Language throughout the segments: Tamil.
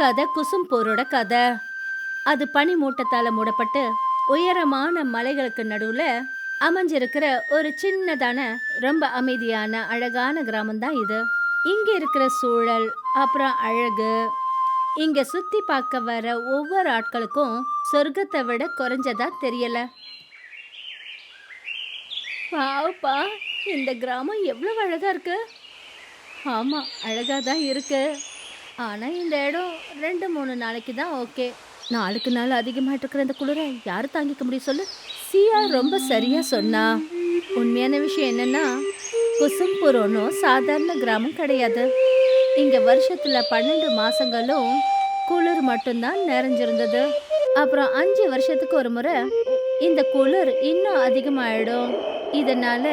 கதை குசும்பூரோட கதை. அது பனி மூட்டத்தால மூடப்பட்டு உயரமான மலைகளுக்கு நடுவுல அமைஞ்சிருக்கிற ஒரு சின்னதான ரொம்ப அமைதியான அழகான கிராமம் தான் இது. இங்க இருக்கிற சூழல் அப்புறம் அழகு இங்க சுத்தி பார்க்க வர ஒவ்வொரு ஆட்களுக்கும் சொர்க்கத்தை விட குறைஞ்சதா தெரியல. பாவப்பா, இந்த கிராமம் எவ்வளவு அழகா இருக்கு. ஆமா, அழகா தான் இருக்கு. ஆனா இந்த இடம் 2-3 நாளைக்கு தான் ஓகே. நாளுக்கு நாள் அதிகமாயிட்டு இருக்கிற இந்த குளிரை யாரு தாங்கிக்க முடியும் சொல்லு. சியா ரொம்ப சரியா சொன்னா. உண்மையான விஷயம் என்னன்னா, குசும்பூர் ஒன்றும் சாதாரண கிராமம் கிடையாது. இங்க வருஷத்துல 12 மாசங்களும் குளிர் மட்டும்தான் நிறைஞ்சிருந்தது. அப்புறம் 5 வருஷத்துக்கு ஒரு முறை இந்த குளிர் இன்னும் அதிகமாயிடும். இதனால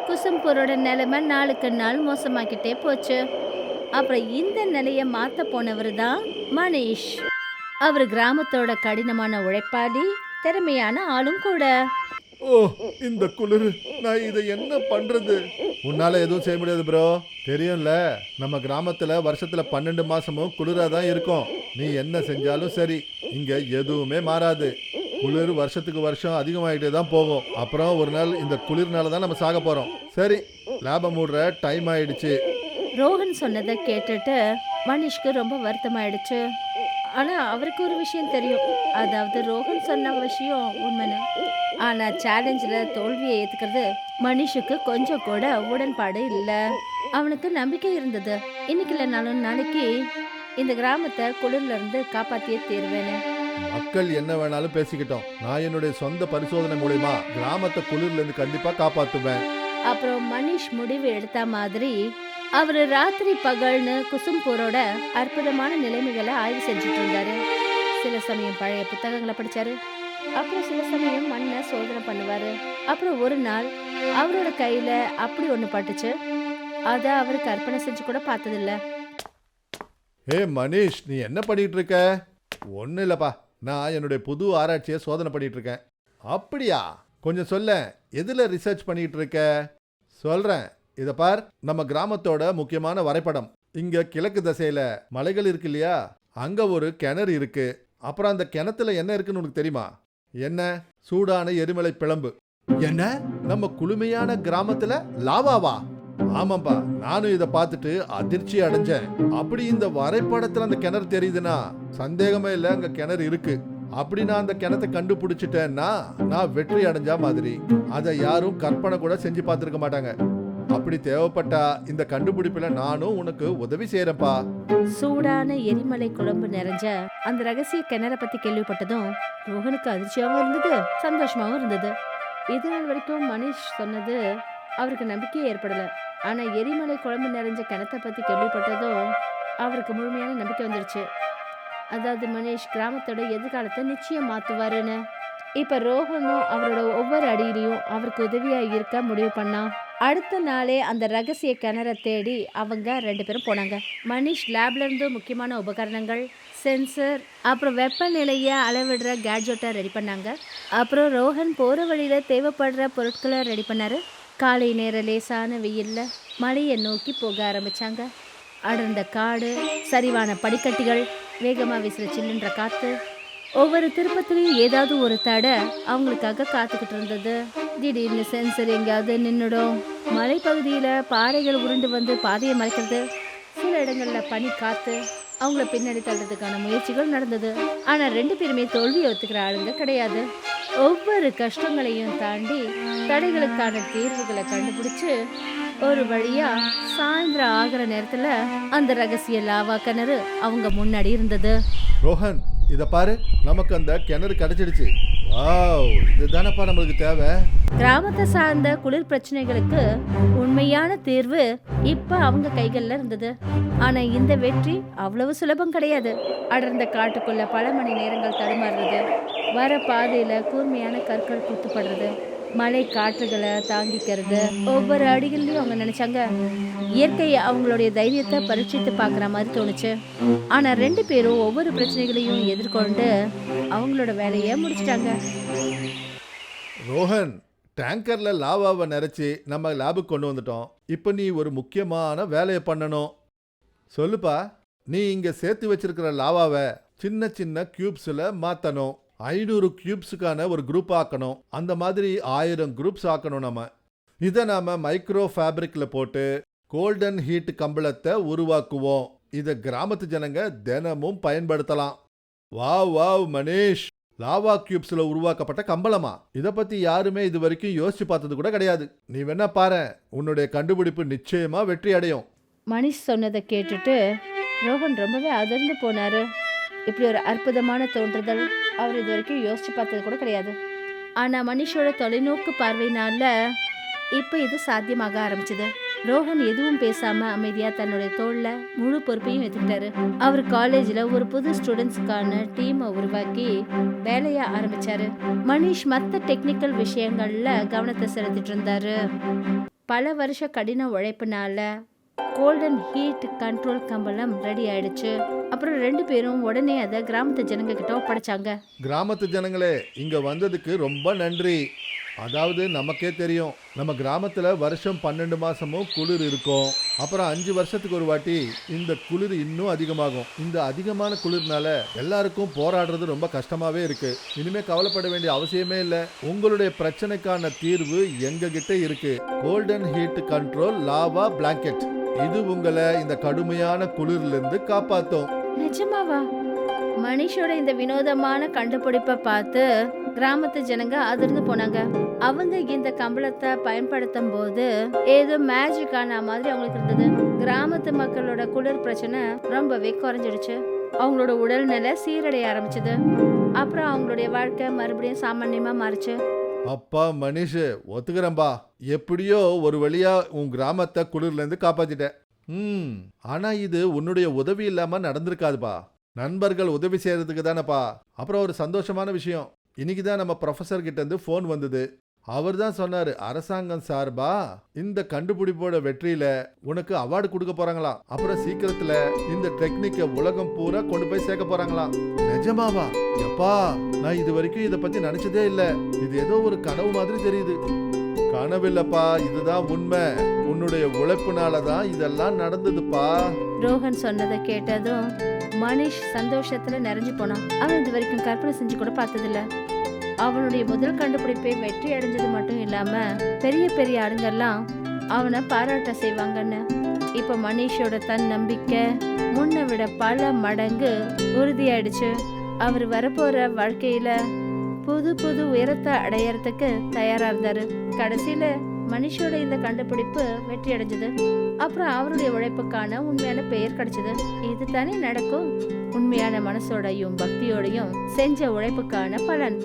குசும்பூரோட நிலைமை நாளுக்கு நாள் மோசமாக்கிட்டே போச்சு. அப்புறம் இந்த நிலைய மாத்த போனவர் தான் மனிஷ். அவர் கிராமத்தோட கடினமான உழைப்பாளி, திறமையான ஆளும் கூட. ஓ, இந்த குளிர், நான் இதை என்ன பண்றது? உன்னால எதுவும் செய்ய முடியாது ப்ரோ. தெரியும்ல, நம்ம கிராமத்துல வருஷத்துல 12 மாசமும் குளிரா தான் இருக்கும். நீ என்ன செஞ்சாலும் சரி, இங்க எதுவுமே மாறாது. குளிர் வருஷத்துக்கு வருஷம் அதிகமாகிட்டே தான் போகும். அப்புறம் ஒரு நாள் இந்த குளிர்னால தான் நம்ம சாக போறோம். சரி, லேப மூடுற டைம் ஆயிடுச்சு. ரோஹன் சொன்னதை கேட்டுட்டு மனிஷ்க்கு ரொம்ப வருத்தமாயிடுச்சு. ஆனா அவருக்கு ஒரு விஷயம் தெரியும். அதாவது ரோஹன் சொன்ன விஷயம் உண்மைன்னு. ஆனா சேலஞ்சில் தோல்வியை ஏத்துக்கிறது மனிஷுக்கு கொஞ்சம் கூட உடன்பாடு இல்ல. அவனுக்கு நம்பிக்கை இருந்தது, இன்னைக்கு இல்லைனாலும் நாளைக்கு இந்த கிராமத்தை குளிர்ல இருந்து காப்பாத்தியே தீர்வேன்னு. மக்கள் என்ன வேணாலும் பேசிக்கிட்டோம். நான் என்னுடைய சொந்த பரிசோதனை மூலமா கிராமத்தை குளிர்ல இருந்து கண்டிப்பா காப்பாத்துவேன். அப்புறம் மனிஷ் முடிவு எடுத்த மாதிரி அவரு ராத்திரி பகல்னு குசும்பூரோட அற்புதமான நிலைமைகளை ஆய்வு செஞ்சுட்டு இருந்தாரு. சில சமயம் பழைய புத்தகங்களை படிச்சாரு, அப்புறம் சில சமயம் மண்ணை சோதனை பண்ணுவாரு. அப்புறம் ஒரு நாள் அவரோட கையில அப்படி ஒண்ணு பட்டுச்சு. அத அவரு கற்பனை செஞ்சு கூட பார்த்ததில்ல. ஏ மனிஷ், நீ என்ன பண்ணிட்டு இருக்க? ஒன்னும் இல்லப்பா, நான் என்னுடைய புது ஆராய்ச்சியை சோதனை பண்ணிட்டு இருக்கேன். அப்படியா? கொஞ்சம் சொல்ல, எதுல ரிசர்ச் பண்ணிட்டு இருக்க? சொல்றேன், இத பார். நம்ம கிராமத்தோட முக்கியமான வரைபடம். இங்க கிழக்கு திசையில மலைகள் இருக்கு இல்லையா, அங்க ஒரு கிணறு இருக்கு. அப்புறம் அந்த கிணத்துல என்ன இருக்குன்னு உனக்கு தெரியுமா? என்ன? சூடான எரிமலை பிளம்பு. என்ன? நம்ம குளுமையான கிராமத்துல லாவாவா? ஆமாம்பா, நானும் இத பார்த்துட்டு அதிர்ச்சி அடைஞ்சேன். அப்படி இந்த வரைபடத்துல அந்த கிணறு தெரியுதுன்னா சந்தேகமே இல்ல, அங்க கிணறு இருக்கு. அப்படி நான் அந்த கிணத்தை கண்டுபிடிச்சிட்டேன்னா நான் வெற்றி அடைஞ்சா மாதிரி. அதை யாரும் கற்பனை கூட செஞ்சு பார்த்திருக்க மாட்டாங்க. அப்படி தேவைப்பட்டா இந்த கண்டுபிடிப்புல நானும் உனக்கு உதவி செய்யறேன்ப்பா. சூடான எரிமலை குழம்பு நிறைஞ்ச அந்த ரகசிய கிணற பத்தி கேள்விப்பட்டதும் ரோஹனுக்கு அதிர்ச்சியாவும் இருந்தது, சந்தோஷமாவும் இருந்தது. இது நாள் வரைக்கும் மனிஷ் சொன்னது அவருக்கு நம்பிக்கையே ஏற்படல. ஆனா எரிமலை குழம்பு நிறைஞ்ச கிணத்தை பத்தி கேள்விப்பட்டதும் அவருக்கு முழுமையான நம்பிக்கை வந்துடுச்சு. அதாவது மனிஷ் கிராமத்தோட எதிர்காலத்தை நிச்சயம் மாத்துவாருன்னு. இப்ப ரோஹனும் அவரோட ஒவ்வொரு அடியிலையும் அவருக்கு உதவியா இருக்க முடிவு பண்ணான். அடுத்த நாளே அந்த ரகசிய கிணற தேடி அவங்க 2 பேரும் போனாங்க. மனிஷ் லேப்ல இருந்து முக்கியமான உபகரணங்கள், சென்சர், அப்புறம் வெப்பநிலையை அளவிடுற கேட்ஜெட்டை ரெடி பண்ணாங்க. அப்புறம் ரோஹன் போற வழியில தேவைப்படுற பொருட்களை ரெடி பண்ணாரு. காலை நேர லேசான வெயில்ல மலையை நோக்கி போக ஆரம்பிச்சாங்க. அடர்ந்த காடு, சரிவான படிக்கட்டிகள், வேகமா வீசுற சில்லுன்ற காத்து, ஒவ்வொரு திருப்பத்திலையும் ஏதாவது ஒரு தடை அவங்களுக்காக காத்துக்கிட்டு இருந்தது. திடீர்னு சென்சர் எங்கேயாவது நின்றுடும். மலைப்பகுதியில பாறைகள் உருண்டு வந்து பாதையை மறைக்கிறது. சில இடங்கள்ல பனி காத்து அவங்கள பின்னாடி தள்ளுறதுக்கான முயற்சிகள் நடந்தது. ஆனா 2 பேருமே தோல்வியை ஒத்துக்கிற ஆளுங்க கிடையாது. ஒவ்வொரு கஷ்டங்களையும் தாண்டி தடைகளுக்கான தீர்வுகளை கண்டுபிடிச்சு ஒரு வழியா சாயந்தரம் ஆகிற நேரத்துல அந்த ரகசிய லாவா கிணறு அவங்க முன்னாடி இருந்தது. ரோஹன், இத பாரு, நமக்கு அந்த கிணறு கிடைச்சிடுச்சு. வாவ், இதுதானப்பா நம்மளுக்கு தேவை. கிராமத்தை சார்ந்த குளிர் பிரச்சனைகளுக்கு உண்மையான தீர்வு இப்ப அவங்க கைகள்ல இருந்தது. ஆனா இந்த வெற்றி அவ்வளவு சுலபம் கிடையாது. அடர்ந்த காட்டுக்குள்ள பல மணி நேரங்கள் தடுமாறுறது, வர பாதையில கூர்மையான கற்கள் குத்துப்படுறது, மழை காற்றுகளை தாங்கிக்கிறது. ஒவ்வொரு அடிகள்லயும் அவங்க நினைச்சாங்க இயற்கை அவங்களுடைய தைரியத்தை பரீட்சித்து பார்க்குற மாதிரி தோணுச்சு. ஆனா 2 பேரும் ஒவ்வொரு பிரச்சனைகளையும் எதிர்கொண்டு அவங்களோட வேலையை முடிச்சிட்டாங்க. ரோஹன், டேங்கர்ல லாவாவை நிறைச்சி நம்ம லேபுக்கு கொண்டு வந்துட்டோம். இப்போ நீ ஒரு முக்கியமான வேலையை பண்ணணும். சொல்லுப்பா, நீ இங்க சேர்த்து வச்சிருக்கிற லாவாவை சின்ன சின்ன கியூப்ஸ்ல மாத்தணும். 500 கியூப்ஸுக்கான ஒரு குரூப் ஆக்கணும். அந்த மாதிரி 1000 குரூப்ஸ் ஆக்கணும் நம்ம. இதை நாம மைக்ரோ ஃபேப்ரிக்ல போட்டு கோல்டன் ஹீட் கம்பளத்தை உருவாக்குவோம். இதை கிராமத்து ஜனங்க தினமும் பயன்படுத்தலாம். வாவ் வாவ் மனிஷ், லாவா கியூப்ஸ்ல உருவாக்கப்பட்ட கம்பளமா? இதை பத்தி யாருமே இது வரைக்கும் யோசிச்சு பார்த்தது கூட கிடையாது. நீ வேணா பாரு, உன்னுடைய கண்டுபிடிப்பு நிச்சயமா வெற்றி அடையும். மனிஷ் சொன்னதை கேட்டுட்டு ரோஹன் ரொம்பவே அதிர்ந்து போனாரு. இப்படி ஒரு அற்புதமான தோன்றுதல் அவர் இது வரைக்கும் யோசிச்சு பார்த்தது கூட கிடையாது. ஆனா மனிஷோட தொலைநோக்கு பார்வையினால இப்ப இது சாத்தியமாக ஆரம்பிச்சது. ரோஹன் எதுவும் பேசாம அமைதியா தன்னுடைய தோல்ல முழு பொறுப்பையும் எடுத்துக்கிட்டாரு. அவர் காலேஜ்ல ஒரு புது ஸ்டூடெண்ட்ஸ்க்கான டீமை உருவாக்கி வேலைய ஆரம்பிச்சாரு. மனிஷ் மத்த டெக்னிக்கல் விஷயங்கள்ல கவனத்தை செலுத்திட்டு இருந்தாரு. பல வருஷ கடின உழைப்புனால கோல்டன் ஹீட் கண்ட்ரோல் கம்பளம் ரெடி ஆயிடுச்சு. அப்புறம் 2 பேரும் உடனே அதை கிராமத்து ஜனங்க கிட்ட ஒப்படைச்சாங்க. கிராமத்து ஜனங்களே, இங்க வந்ததுக்கு ரொம்ப நன்றி. அதாவது நமக்கே தெரியும், நம்ம கிராமத்துல வருஷம் 12 மாசமும் குளிர் இருக்கும். அப்புறம் 5 வருஷத்துக்கு ஒரு வாட்டி இந்த குளிர் இன்னும் அதிகமாகும். இந்த அதிகமான குளிர்னால எல்லாருக்கும் போராடுறது ரொம்ப கஷ்டமாவே இருக்கு. இனிமே கவலைப்பட வேண்டிய அவசியமே இல்லை. உங்களுடைய பிரச்சனைக்கான தீர்வு எங்க கிட்ட இருக்கு. Golden heat control lava blanket. இது உங்களை இந்த கடுமையான குளிர்ல இருந்து காப்பாத்தும். நிஜமாவா? மனிஷோட இந்த வினோதமான கண்டுபிடிப்பை பார்த்து கிராமத்து ஜனங்க அதிர்ந்து போனாங்க. அவங்க இந்த கம்பளத்தை பயன்படுத்தும் போது ஏதோ மேஜிக் ஆன மாதிரி அவங்களுக்கு இருந்தது. கிராமத்து மக்களோட குளிர் பிரச்சனை ரொம்பவே குறைஞ்சிடுச்சு. அவங்களோட உடல்நிலை சீரடைய ஆரம்பிச்சது. அப்புறம் அவங்களுடைய வாழ்க்கை மறுபடியும் சாமான்யமா மாறுச்சு. அப்பா மனிஷ், ஒத்துக்கிறேன்பா. எப்படியோ ஒரு வழியா உன் கிராமத்தை குளிர்ல இருந்து காப்பாத்திட்ட. ஆனா இது உன்னுடைய உதவி இல்லாம நடந்திருக்காதுப்பா. நண்பர்கள் உதவி செய்யறதுக்கு தானப்பா. அப்புறம் ஒரு சந்தோஷமான விஷயம், இன்னைக்கு தான் நம்ம ப்ரொஃபஸர் கிட்ட இருந்து ஃபோன் வந்தது. அவர் தான் சொன்னாரு, அரசாங்கம் சார்பா இந்த கண்டுபிடிப்போட வெற்றியில உனக்கு அவார்டு கொடுக்க போறாங்களாம். அப்புறம் சீக்கிரத்துல இந்த டெக்னிக்கை உலகம் பூரா கொண்டு போய் சேர்க்க போறாங்களாம். நிஜமாவா? எப்பா, நான் இது வரைக்கும் இதை பத்தி நினைச்சதே இல்ல. இது ஏதோ ஒரு கனவு மாதிரி தெரியுது. கனவில்லப்பா, இதுதான் உண்மை. உன்னுடைய உழைப்புனாலதான் இதெல்லாம் நடந்ததுப்பா. ரோஹன் சொன்னதை கேட்டதும் மனிஷ் சந்தோஷத்துல நிறைஞ்சு போனான். அவன் இது வரைக்கும் கற்பனை செஞ்சு கூட பார்த்ததில்ல. அவனுடைய முதல் கண்டுபிடிப்பை வெற்றி அடைஞ்சது மட்டும் இல்லாம பெரிய பெரிய ஆளுங்கெல்லாம் அவனை பாராட்ட செய்வாங்கன்னு. இப்ப மனிஷோட தன் நம்பிக்கை முன்ன விட பல மடங்கு உறுதியாயிடுச்சு. அவர் வரப்போற வாழ்க்கையில புது புது உயரத்தை அடையறதுக்கு தயாரா இருந்தாரு. கடைசியில மனிஷோட இந்த கண்டுபிடிப்பு வெற்றி அடைஞ்சது. அப்புறம் அவருடைய உழைப்புக்கான உண்மையான பெயர் கிடைச்சது. இது தானே நடக்கும். உண்மையான மனசோடையும் பக்தியோடையும் செஞ்ச உழைப்புக்கான பலன்.